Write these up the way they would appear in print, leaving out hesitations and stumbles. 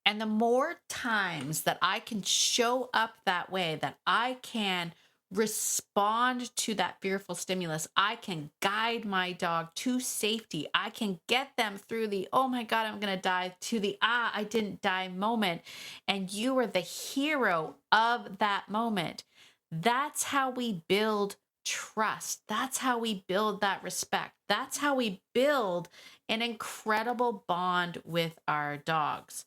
And the more times that I can show up that way, that I can respond to that fearful stimulus, I can guide my dog to safety. I can get them through the, oh my God, I'm going to die, to the, I didn't die moment. And you are the hero of that moment. That's how we build trust. That's how we build that respect. That's how we build an incredible bond with our dogs.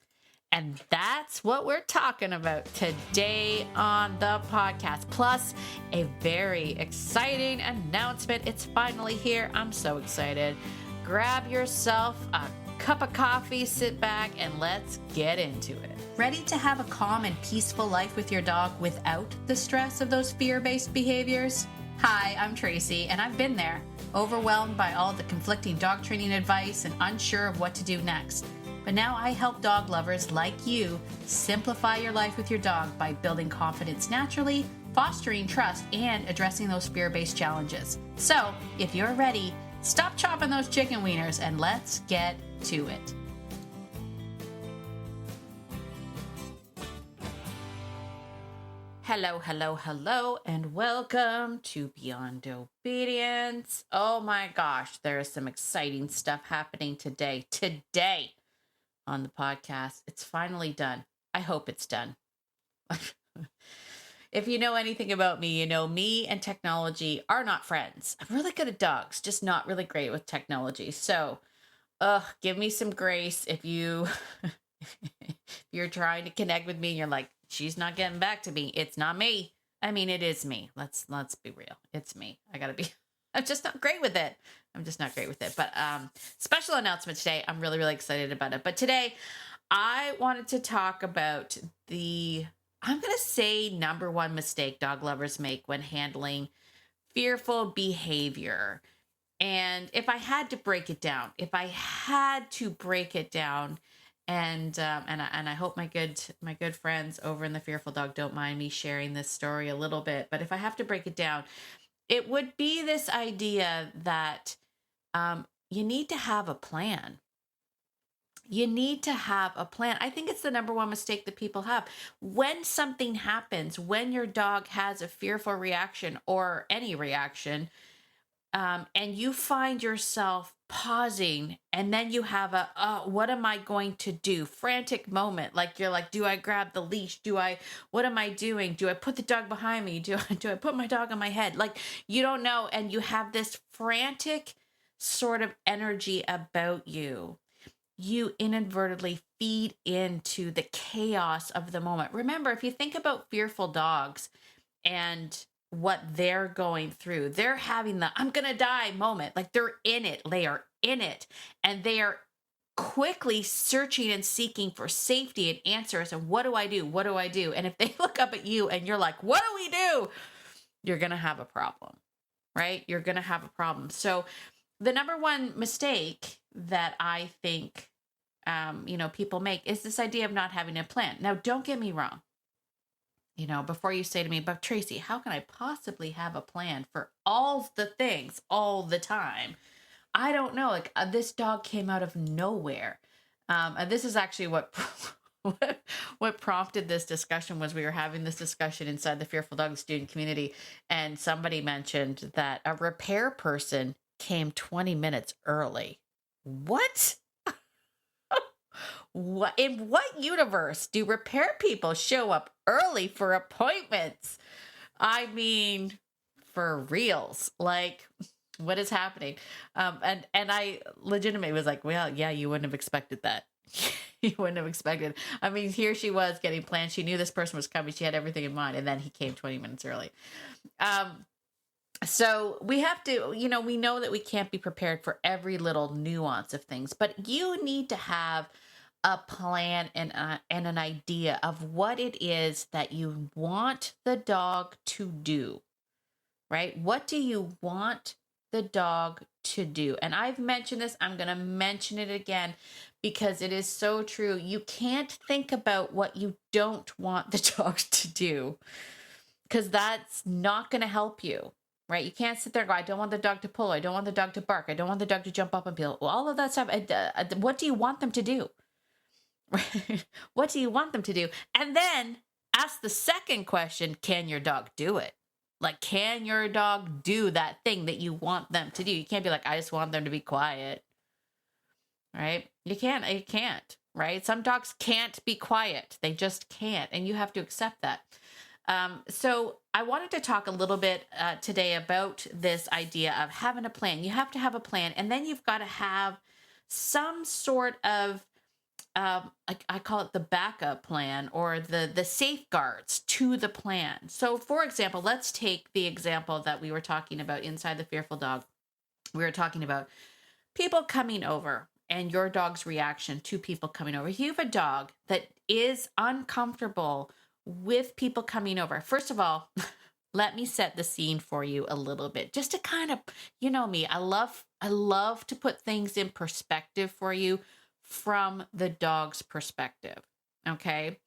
And that's what we're talking about today on the podcast. Plus, a very exciting announcement. It's finally here. I'm so excited. Grab yourself a cup of coffee, sit back, and let's get into it. Ready to have a calm and peaceful life with your dog without the stress of those fear-based behaviors? Hi, I'm Tracy, and I've been there, overwhelmed by all the conflicting dog training advice and unsure of what to do next. But now I help dog lovers like you simplify your life with your dog by building confidence naturally, fostering trust, and addressing those fear-based challenges. So, if you're ready, stop chopping those chicken wieners and let's get to it. Hello, hello, hello, and welcome to Beyond Obedience. Oh my gosh, there is some exciting stuff happening today on the podcast. It's finally done. I hope it's done. If you know anything about me, you know me and technology are not friends. I'm really good at dogs, just not really great with technology. So, give me some grace if you're trying to connect with me and you're like, she's not getting back to me. It's not me. I mean, it is me. Let's be real. It's me. I'm just not great with it. But special announcement today. I'm really, really excited about it. But today I wanted to talk about I'm going to say number one mistake dog lovers make when handling fearful behavior. And if I had to break it down, and I hope my good friends over in the Fearful Dog don't mind me sharing this story a little bit, but if I have to break it down, it would be this idea that you need to have a plan. You need to have a plan. I think it's the number one mistake that people have. When something happens, when your dog has a fearful reaction or any reaction, and you find yourself pausing, and then you have what am I going to do? Frantic moment. Like you're like, do I grab the leash? What am I doing? Do I put the dog behind me? Do I put my dog on my head? Like, you don't know. And you have this frantic sort of energy about you. You inadvertently feed into the chaos of the moment. Remember, if you think about fearful dogs and what they're going through, they're having the I'm gonna die moment. Like they are in it, and they are quickly searching and seeking for safety and answers. And what do I do? And if they look up at you and you're like, what do we do? You're gonna have a problem, right? You're gonna have a problem. So the number one mistake that I think people make is this idea of not having a plan. Now, don't get me wrong. Before you say to me, but Tracy, how can I possibly have a plan for all the things all the time? I don't know. Like this dog came out of nowhere. And this is actually what prompted this discussion. Was we were having this discussion inside the Fearful Dog student community, and somebody mentioned that a repair person came 20 minutes early. What? In what universe do repair people show up early for appointments? I mean, for reals. Like, what is happening? And I legitimately was like, well, yeah, you wouldn't have expected that. You wouldn't have expected. I mean, here she was getting planned. She knew this person was coming. She had everything in mind. And then he came 20 minutes early. So we have to, we know that we can't be prepared for every little nuance of things, but you need to have a plan and an idea of what it is that you want the dog to do, right? What do you want the dog to do? And I've mentioned this, I'm going to mention it again because it is so true. You can't think about what you don't want the dog to do, because that's not going to help you, right? You can't sit there and go, I don't want the dog to pull. I don't want the dog to bark. I don't want the dog to jump up and peel. All of that stuff. What do you want them to do? What do you want them to do? And then ask the second question, can your dog do it? Like, can your dog do that thing that you want them to do? You can't be like, I just want them to be quiet, right? You can't, right? Some dogs can't be quiet. They just can't. And you have to accept that. So I wanted to talk a little bit today about this idea of having a plan. You have to have a plan, and then you've got to have some sort of I call it the backup plan, or the safeguards to the plan. So, for example, let's take the example that we were talking about inside the Fearful Dog. We were talking about people coming over and your dog's reaction to people coming over. If you have a dog that is uncomfortable with people coming over, first of all, let me set the scene for you a little bit, just to kind of, you know me, I love to put things in perspective for you from the dog's perspective. Okay.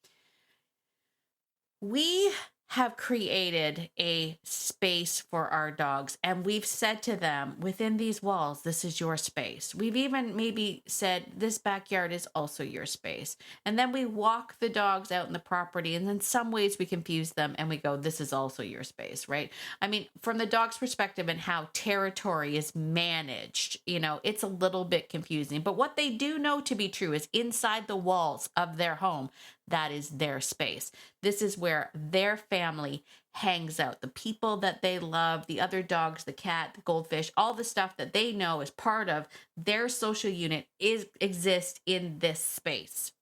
We have created a space for our dogs, and we've said to them, within these walls, this is your space. We've even maybe said, this backyard is also your space. And then we walk the dogs out in the property, and in some ways we confuse them and we go, this is also your space, right? I mean, from the dog's perspective and how territory is managed, it's a little bit confusing. But what they do know to be true is inside the walls of their home, that is their space. This is where their family hangs out. The people that they love, the other dogs, the cat, the goldfish, all the stuff that they know is part of their social unit exists in this space.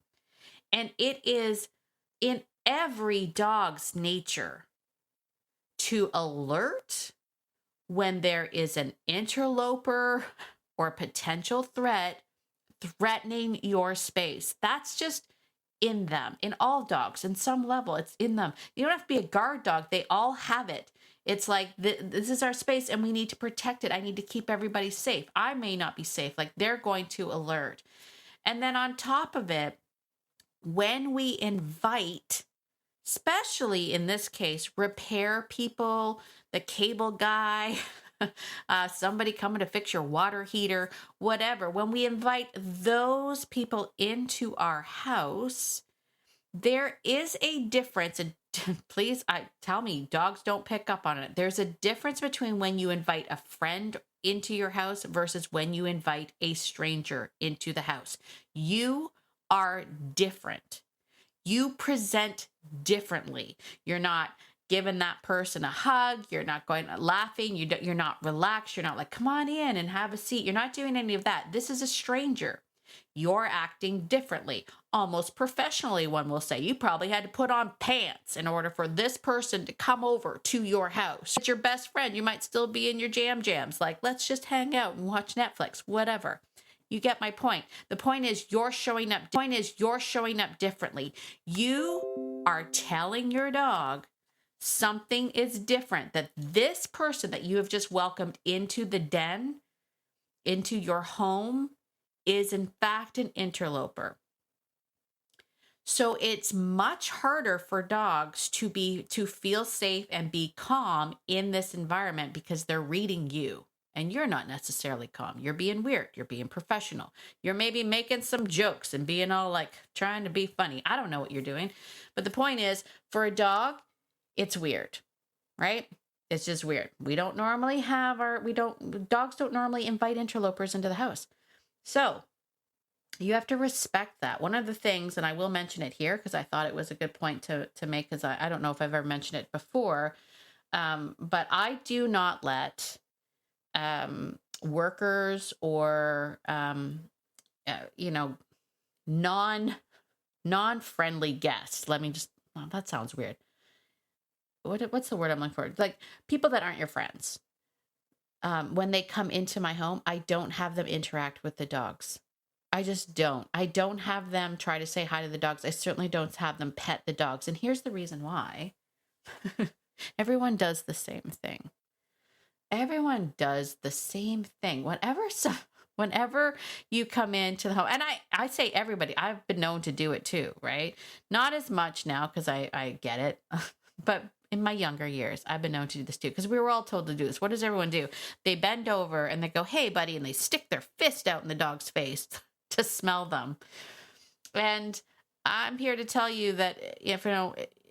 And it is in every dog's nature to alert when there is an interloper or potential threat threatening your space. That's just in them, in all dogs, in some level, it's in them. You don't have to be a guard dog. They all have it. It's like, this is our space and we need to protect it. I need to keep everybody safe. I may not be safe. Like, they're going to alert. And then on top of it, when we invite, especially in this case, repair people, the cable guy, somebody coming to fix your water heater, whatever. When we invite those people into our house, there is a difference. And please, tell me, dogs don't pick up on it. There's a difference between when you invite a friend into your house versus when you invite a stranger into the house. You are different. You present differently. You're not giving that person a hug. You're not going laughing. You're not relaxed. You're not like, come on in and have a seat. You're not doing any of that. This is a stranger. You're acting differently, almost professionally, one will say. You probably had to put on pants in order for this person to come over to your house. It's your best friend. You might still be in your jams, like, let's just hang out and watch Netflix, whatever. You get my point. The point is you're showing up. Differently. You are telling your dog something is different, that this person that you have just welcomed into the den, into your home, is in fact an interloper. So it's much harder for dogs to feel safe and be calm in this environment because they're reading you. And you're not necessarily calm. You're being weird. You're being professional. You're maybe making some jokes and being all like trying to be funny. I don't know what you're doing. But the point is, for a dog, it's weird, right? It's just weird. Dogs don't normally invite interlopers into the house. So you have to respect that. One of the things, and I will mention it here because I thought it was a good point to make, because I don't know if I've ever mentioned it before, but I do not let workers or non-friendly guests. That sounds weird. What's the word I'm looking for? Like, people that aren't your friends. When they come into my home, I don't have them interact with the dogs. I just don't. I don't have them try to say hi to the dogs. I certainly don't have them pet the dogs. And here's the reason why. Everyone does the same thing. Everyone does the same thing. Whenever you come into the home, and I say everybody, I've been known to do it too, right? Not as much now because I get it. But in my younger years, I've been known to do this too, because we were all told to do this. What does everyone do? They bend over and they go, hey, buddy, and they stick their fist out in the dog's face to smell them. And I'm here to tell you that if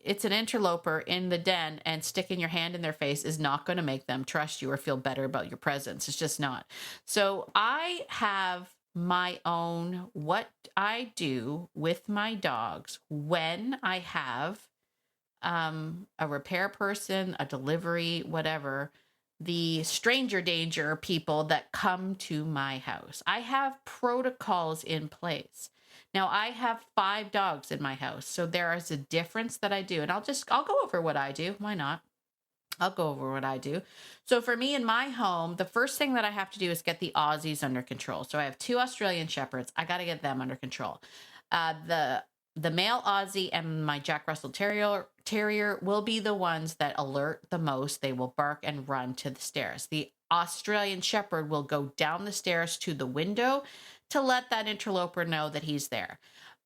it's an interloper in the den, and sticking your hand in their face is not going to make them trust you or feel better about your presence. It's just not. So I have my own what I do with my dogs when I have a repair person, a delivery, whatever, the stranger danger people that come to my house. I have protocols in place. Now I have 5 dogs in my house, so there is a difference that I do, and I'll go over what I do. Why not? I'll go over what I do. So for me in my home, the first thing that I have to do is get the Aussies under control. So I have 2 Australian Shepherds. I got to get them under control. The male Aussie and my Jack Russell Terrier will be the ones that alert the most. They will bark and run to the stairs. The Australian Shepherd will go down the stairs to the window to let that interloper know that he's there.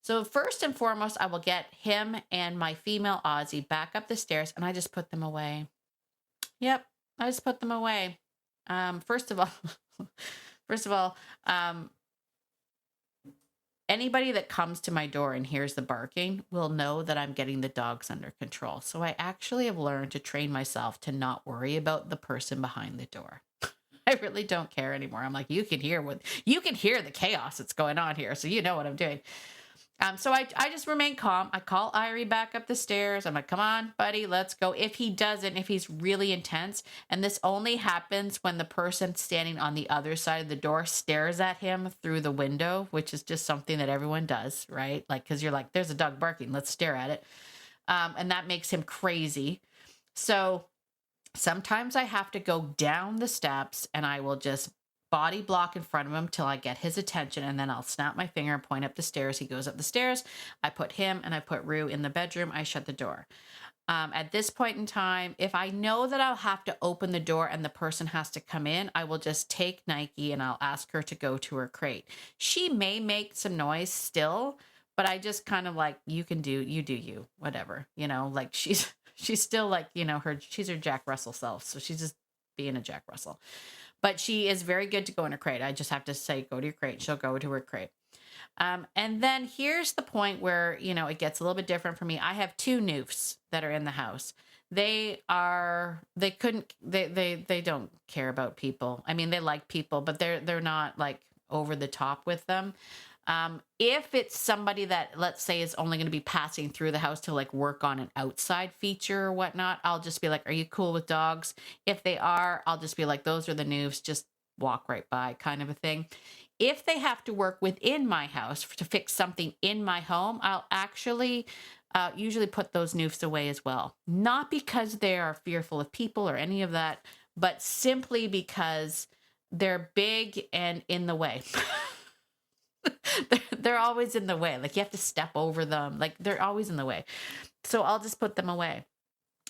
So first and foremost, I will get him and my female Aussie back up the stairs, and I just put them away. Yep, I just put them away. First of all, first of all, anybody that comes to my door and hears the barking will know that I'm getting the dogs under control. So I actually have learned to train myself to not worry about the person behind the door. I really don't care anymore. I'm like, you can hear the chaos that's going on here, so you know what I'm doing. So I just remain calm. I call Irie back up the stairs. I'm like, come on, buddy, let's go. If he's really intense, and this only happens when the person standing on the other side of the door stares at him through the window, which is just something that everyone does, right? Like, because you're like, there's a dog barking, let's stare at it. And that makes him crazy. So sometimes I have to go down the steps, and I will just body block in front of him till I get his attention, and then I'll snap my finger and point up the stairs. He goes up the stairs. I put him and I put Rue in the bedroom. I shut the door. At this point in time, if I know that I'll have to open the door and the person has to come in, I will just take Nike and I'll ask her to go to her crate. She may make some noise still, but I just kind of like, you do you, whatever, like she's still like, she's her Jack Russell self. So she's just being a Jack Russell. But she is very good to go in her crate. I just have to say, go to your crate. She'll go to her crate. And then here's the point where, it gets a little bit different for me. I have 2 Noofs that are in the house. They don't care about people. I mean, they like people, but they're not like over the top with them. If it's somebody that, let's say, is only going to be passing through the house to like work on an outside feature or whatnot, I'll just be like, are you cool with dogs? If they are, I'll just be like, those are the Noofs, just walk right by, kind of a thing. If they have to work within my house to fix something in my home, I'll actually usually put those Noofs away as well. Not because they are fearful of people or any of that, but simply because they're big and in the way. they're always in the way. Like, you have to step over them. Like, they're always in the way. So I'll just put them away.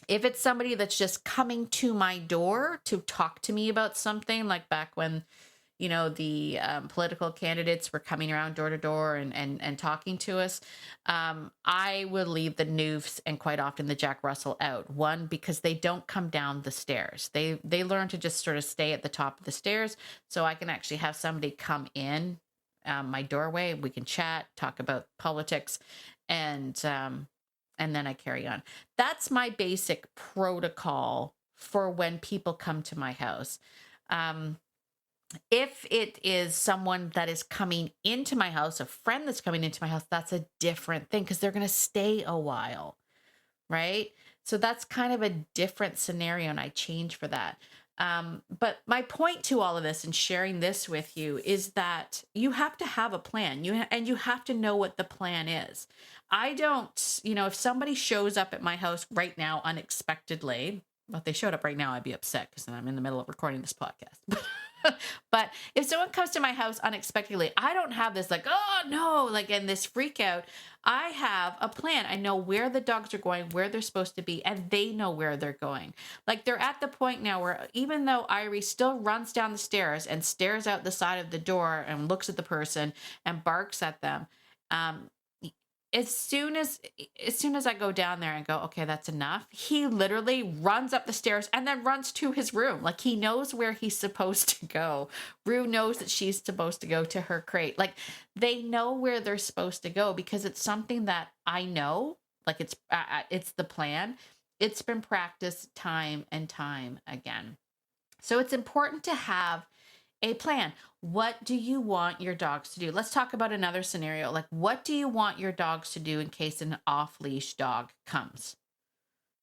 If it's somebody that's just coming to my door to talk to me about something, like back when, the political candidates were coming around door to door and talking to us, I would leave the Noofs and quite often the Jack Russell out. One, because they don't come down the stairs. They learn to just sort of stay at the top of the stairs, so I can actually have somebody come in my doorway. We can chat, talk about politics, and then I carry on. That's my basic protocol for when people come to my house. If it is someone that is coming into my house, a friend that's coming into my house, that's a different thing because they're going to stay a while, right? So that's kind of a different scenario, and I change for that. But my point to all of this and sharing this with you is that you have to have a plan. And you have to know what the plan is. I don't, if somebody shows up at my house right now unexpectedly, well, if they showed up right now, I'd be upset because then I'm in the middle of recording this podcast. But if someone comes to my house unexpectedly, I don't have this like, oh no, like, in this freak out. I have a plan. I know where the dogs are going, where they're supposed to be, and they know where they're going. Like, they're at the point now where even though Irie still runs down the stairs and stares out the side of the door and looks at the person and barks at them, as soon as I go down there and go, okay, that's enough, he literally runs up the stairs and then runs to his room. Like, he knows where he's supposed to go. Rue knows that she's supposed to go to her crate. Like, they know where they're supposed to go because it's something that I know. Like, it's the plan. It's been practiced time and time again. So it's important to have a plan. What do you want your dogs to do? Let's talk about another scenario. Like, what do you want your dogs to do in case an off-leash dog comes?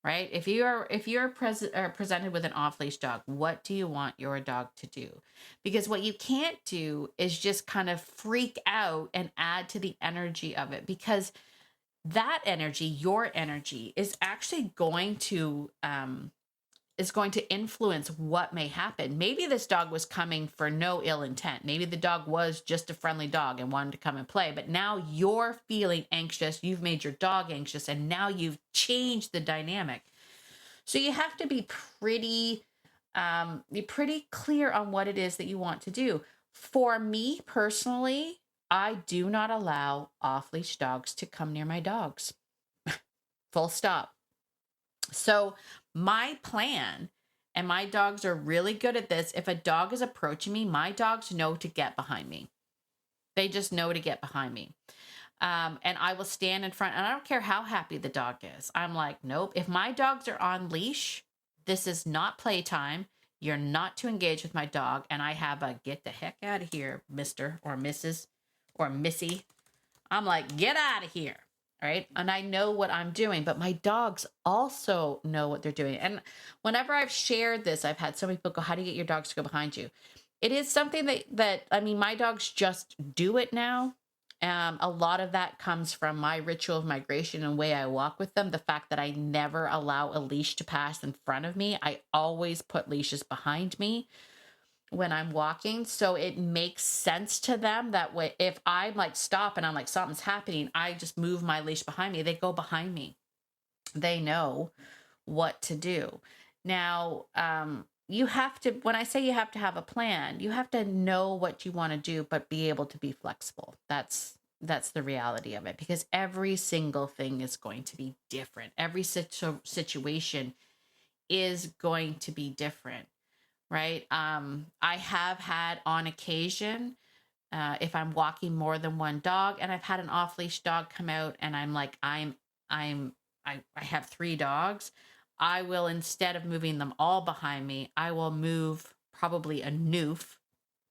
Right? If you're presented with an off-leash dog, what do you want your dog to do? Because what you can't do is just kind of freak out and add to the energy of it, because that energy, your energy, is going to influence what may happen. Maybe this dog was coming for no ill intent. Maybe the dog was just a friendly dog and wanted to come and play, but now you're feeling anxious. You've made your dog anxious, and now you've changed the dynamic. So you have to be pretty clear on what it is that you want to do. For me personally, I do not allow off-leash dogs to come near my dogs. Full stop. So my plan, and my dogs are really good at this, if a dog is approaching me, my dogs know to get behind me. They just know to get behind me. And I will stand in front, and I don't care how happy the dog is. I'm like, nope. If my dogs are on leash, this is not playtime. You're not to engage with my dog. And I have a get the heck out of here, Mr. or Mrs. or Missy. I'm like, get out of here. Right. And I know what I'm doing, but my dogs also know what they're doing. And whenever I've shared this, I've had so many people go, how do you get your dogs to go behind you? It is something that I mean, my dogs just do it now. A lot of that comes from my ritual of migration and way I walk with them. The fact that I never allow a leash to pass in front of me. I always put leashes behind me when I'm walking. So it makes sense to them that way. If I like stop and I'm like, something's happening, I just move my leash behind me. They go behind me. They know what to do. Now, you have to, when I say you have to have a plan, you have to know what you want to do, but be able to be flexible. That's the reality of it, because every single thing is going to be different. Every situation is going to be different. Right. I have had on occasion, if I'm walking more than one dog, and I've had an off leash dog come out, and I'm like, I have 3 dogs. I will, instead of moving them all behind me, I will move probably a noof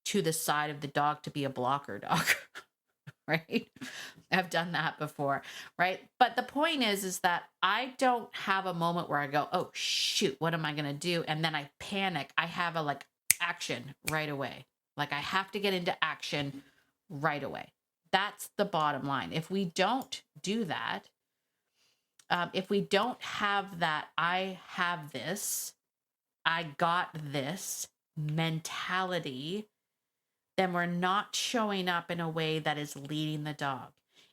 to the side of the dog to be a blocker dog. Right. I've done that before. Right. But the point is that I don't have a moment where I go, oh, shoot, what am I going to do? And then I panic. I have a like action right away. Like, I have to get into action right away. That's the bottom line. If we don't do that, if we don't have that, I have this, I got this mentality, then we're not showing up in a way that is leading the dog.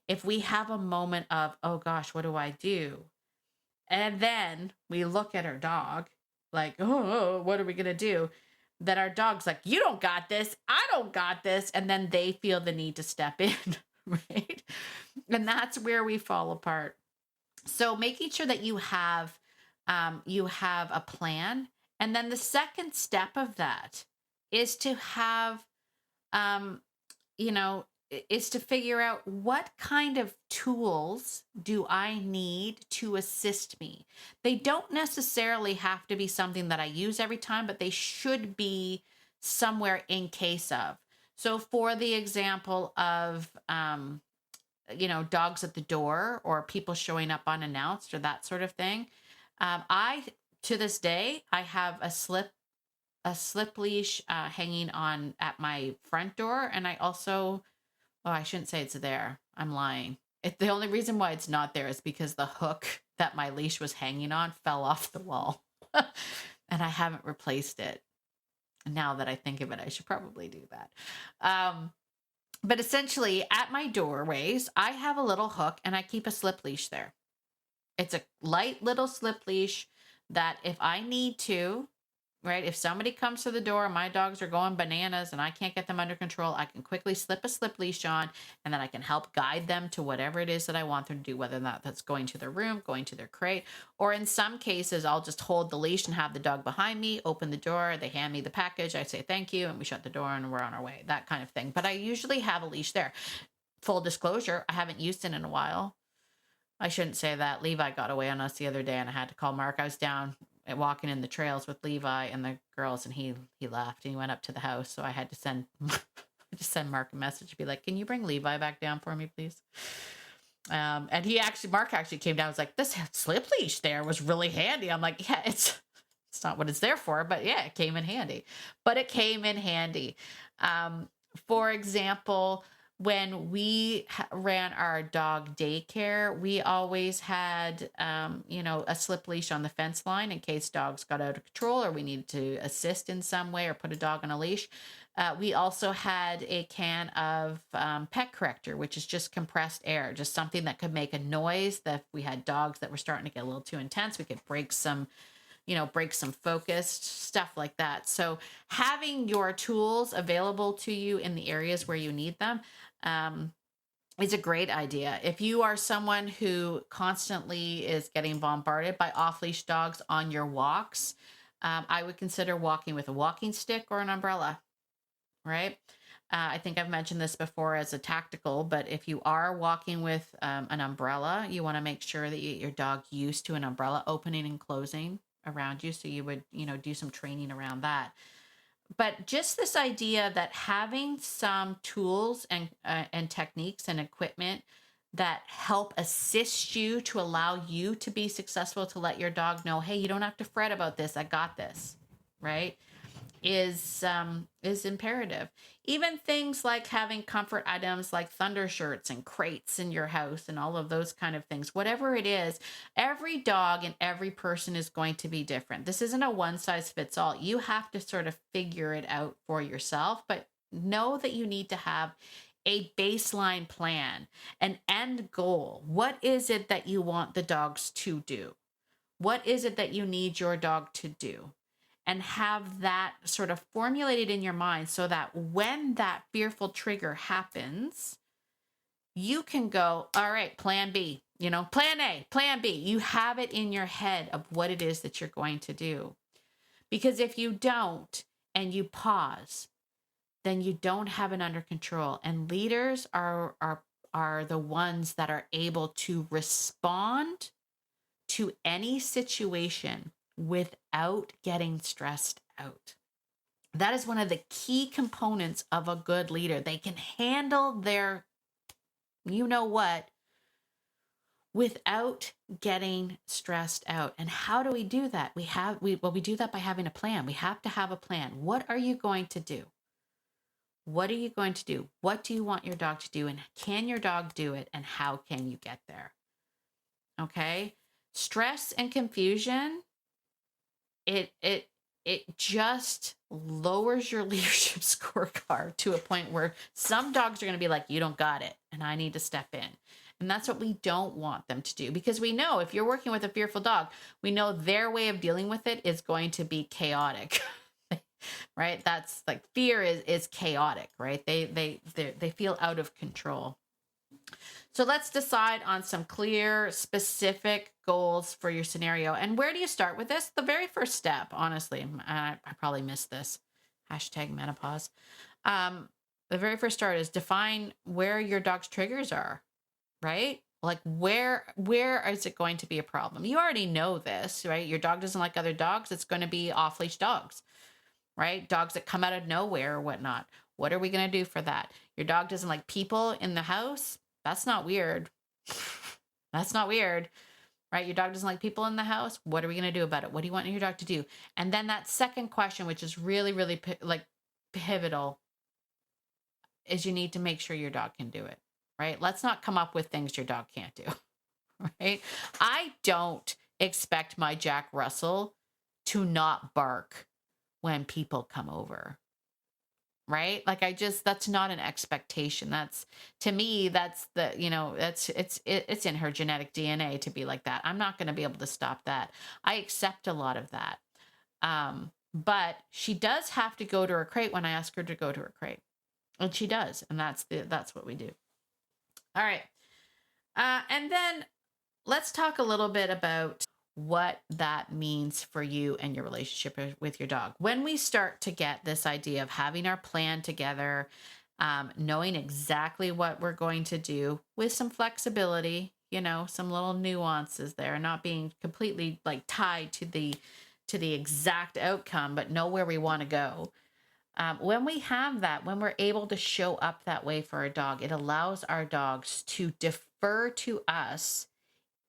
If we have a moment of, oh gosh, what do I do? And then we look at our dog like, oh, what are we going to do? Then our dog's like, you don't got this. I don't got this. And then they feel the need to step in, right? And that's where we fall apart. So making sure that you have a plan. And then the second step of that is to have, is to figure out what kind of tools do I need to assist me. They don't necessarily have to be something that I use every time, but they should be somewhere in case of. So for the example of, dogs at the door or people showing up unannounced or that sort of thing. To this day, I have a slip leash hanging on at my front door. And I also, I shouldn't say it's there. I'm lying. The only reason why it's not there is because the hook that my leash was hanging on fell off the wall and I haven't replaced it. Now that I think of it, I should probably do that. But essentially at my doorways, I have a little hook and I keep a slip leash there. It's a light little slip leash that if I need to, right? If somebody comes to the door, my dogs are going bananas and I can't get them under control, I can quickly slip a slip leash on, and then I can help guide them to whatever it is that I want them to do, whether or not that's going to their room, going to their crate, or in some cases, I'll just hold the leash and have the dog behind me, open the door, they hand me the package, I say thank you, and we shut the door and we're on our way, that kind of thing. But I usually have a leash there. Full disclosure, I haven't used it in a while. I shouldn't say that. Levi got away on us the other day and I had to call Mark. I was down walking in the trails with Levi and the girls, and he left and he went up to the house. So I had to send Mark a message to be like, can you bring Levi back down for me, please? And Mark actually came down and was like, this slip leash there was really handy. I'm like, yeah, it's not what it's there for, but yeah, it came in handy. For example, when we ran our dog daycare, we always had, a slip leash on the fence line in case dogs got out of control or we needed to assist in some way or put a dog on a leash. We also had a can of pet corrector, which is just compressed air, just something that could make a noise that if we had dogs that were starting to get a little too intense, we could break some focus, stuff like that. So having your tools available to you in the areas where you need them is a great idea. If you are someone who constantly is getting bombarded by off-leash dogs on your walks, I would consider walking with a walking stick or an umbrella, right? I think I've mentioned this before as a tactical, but if you are walking with an umbrella, you want to make sure that your dog used to an umbrella opening and closing around you. So you would, do some training around that. But just this idea that having some tools and techniques and equipment that help assist you to allow you to be successful, to let your dog know, hey, you don't have to fret about this. I got this, right? Is imperative. Even things like having comfort items like thunder shirts and crates in your house and all of those kind of things, whatever it is, every dog and every person is going to be different. This isn't a one size fits all. You have to sort of figure it out for yourself, but know that you need to have a baseline plan, an end goal. What is it that you want the dogs to do? What is it that you need your dog to do? And have that sort of formulated in your mind so that when that fearful trigger happens, you can go, all right, plan B, plan A, plan B. You have it in your head of what it is that you're going to do. Because if you don't and you pause, then you don't have it under control. And leaders are the ones that are able to respond to any situation without getting stressed out. That is one of the key components of a good leader. They can handle their what without getting stressed out. And how do we do that? We do that by having a plan. We have to have a plan. What are you going to do? What are you going to do? What do you want your dog to do? And can your dog do it? And how can you get there? Okay? Stress and confusion, it just lowers your leadership scorecard to a point where some dogs are going to be like, you don't got it, and I need to step in. And that's what we don't want them to do, because we know if you're working with a fearful dog, we know their way of dealing with it is going to be chaotic. Right? That's like fear is chaotic, right? They feel out of control. So let's decide on some clear, specific goals for your scenario. And where do you start with this? The very first step, honestly, I probably missed this. #menopause. The very first start is define where your dog's triggers are, right? Like where is it going to be a problem? You already know this, right? Your dog doesn't like other dogs. It's going to be off-leash dogs, right? Dogs that come out of nowhere or whatnot. What are we going to do for that? Your dog doesn't like people in the house. That's not weird. That's not weird, right? Your dog doesn't like people in the house. What are we going to do about it? What do you want your dog to do? And then that second question, which is really, really pivotal, is you need to make sure your dog can do it, right? Let's not come up with things your dog can't do, right? I don't expect my Jack Russell to not bark when people come over. Right? Like that's not an expectation. That's, to me, that's it's in her genetic DNA to be like that. I'm not going to be able to stop that. I accept a lot of that. but she does have to go to her crate when I ask her to go to her crate. And she does. And that's what we do. All right. And then let's talk a little bit about what that means for you and your relationship with your dog. When we start to get this idea of having our plan together, knowing exactly what we're going to do with some flexibility, some little nuances there, not being completely like tied to the exact outcome, but know where we want to go. When we have that, when we're able to show up that way for our dog, it allows our dogs to defer to us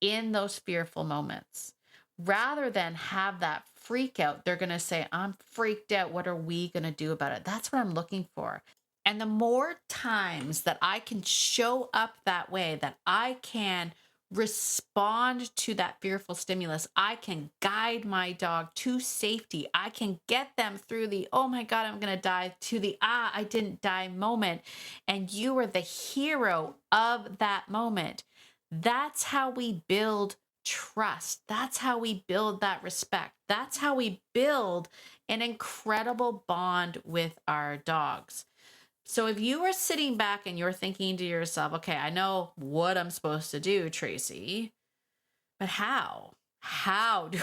in those fearful moments. Rather than have that freak out, they're going to say, I'm freaked out. What are we going to do about it? That's what I'm looking for. And the more times that I can show up that way, that I can respond to that fearful stimulus, I can guide my dog to safety. I can get them through the, oh my God, I'm going to die, to the, I didn't die moment. And you are the hero of that moment. That's how we build trust. That's how we build that respect. That's how we build an incredible bond with our dogs. So if you are sitting back and you're thinking to yourself, okay, I know what I'm supposed to do, Tracy, but how? How do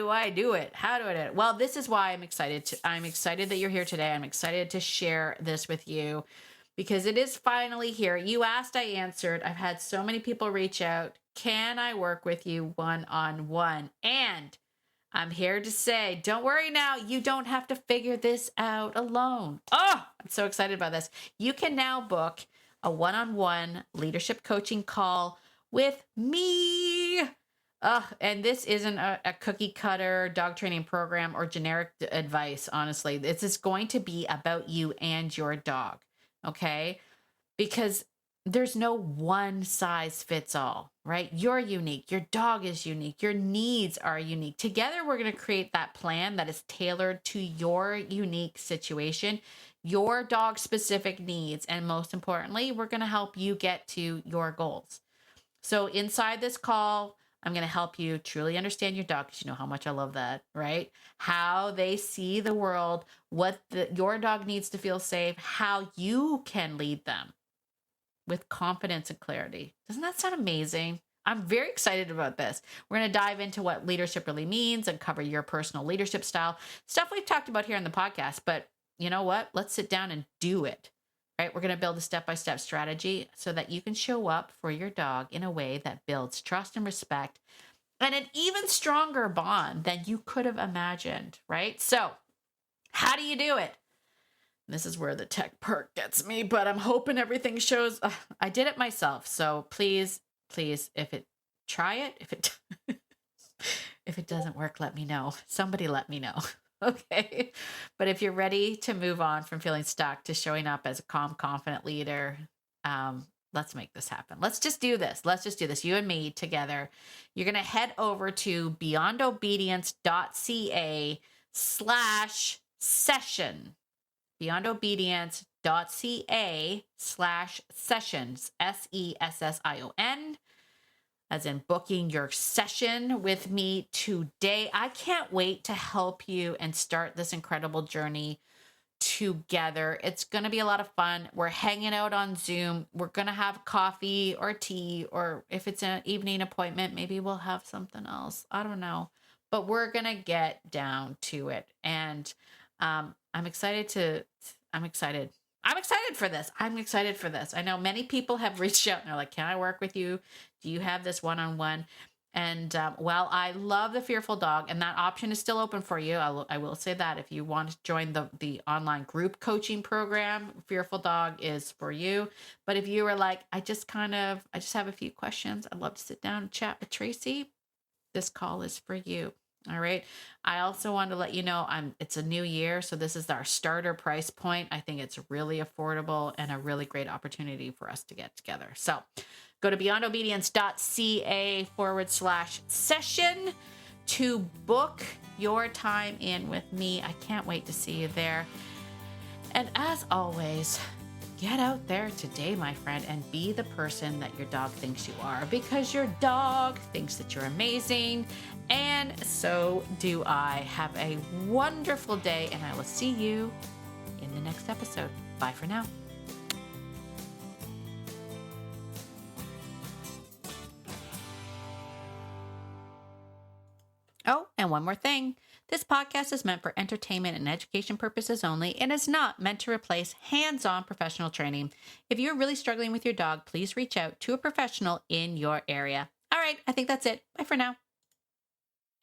I do it? How do I do it? Well, this is why I'm excited. I'm excited that you're here today. I'm excited to share this with you because it is finally here. You asked, I answered. I've had so many people reach out. Can I work with you one-on-one? And I'm here to say, don't worry now. You don't have to figure this out alone. Oh, I'm so excited about this. You can now book a one-on-one leadership coaching call with me. And this isn't a cookie cutter dog training program or generic advice, honestly. This is going to be about you and your dog, okay? Because there's no one size fits all, right? You're unique. Your dog is unique. Your needs are unique. Together, we're going to create that plan that is tailored to your unique situation, your dog specific needs. And most importantly, we're going to help you get to your goals. So inside this call, I'm going to help you truly understand your dog, because you know how much I love that, right? How they see the world, what your dog needs to feel safe, how you can lead them with confidence and clarity. Doesn't that sound amazing? I'm very excited about this. We're going to dive into what leadership really means and cover your personal leadership style, stuff we've talked about here in the podcast. But you know what? Let's sit down and do it, right? We're going to build a step-by-step strategy so that you can show up for your dog in a way that builds trust and respect and an even stronger bond than you could have imagined, right? So how do you do it? This is where the tech part gets me, but I'm hoping everything shows. I did it myself. So please, try it. If it doesn't work, let me know. Somebody let me know. Okay. But if you're ready to move on from feeling stuck to showing up as a calm, confident leader, let's make this happen. Let's just do this. You and me together. You're going to head over to beyondobedience.ca/session. beyondobedience.ca/sessions, SESSION, as in booking your session with me today. I can't wait to help you and start this incredible journey together. It's going to be a lot of fun. We're hanging out on Zoom. We're going to have coffee or tea, or if it's an evening appointment, maybe we'll have something else. I don't know, but we're going to get down to it. And I'm excited for this. I know many people have reached out and they're like, can I work with you? Do you have this one-on-one? And while I love the Fearful Dog, and that option is still open for you, I will say that if you want to join the online group coaching program, Fearful Dog is for you. But if you were like, I just have a few questions, I'd love to sit down and chat with Tracy, this call is for you. All right. I also want to let you know it's a new year. So this is our starter price point. I think it's really affordable and a really great opportunity for us to get together. So go to beyondobedience.ca/session to book your time in with me. I can't wait to see you there. And as always, get out there today, my friend, and be the person that your dog thinks you are, because your dog thinks that you're amazing. And so do I. Have a wonderful day, and I will see you in the next episode. Bye for now. Oh, and one more thing. This podcast is meant for entertainment and education purposes only and is not meant to replace hands-on professional training. If you're really struggling with your dog, please reach out to a professional in your area. All right, I think that's it. Bye for now.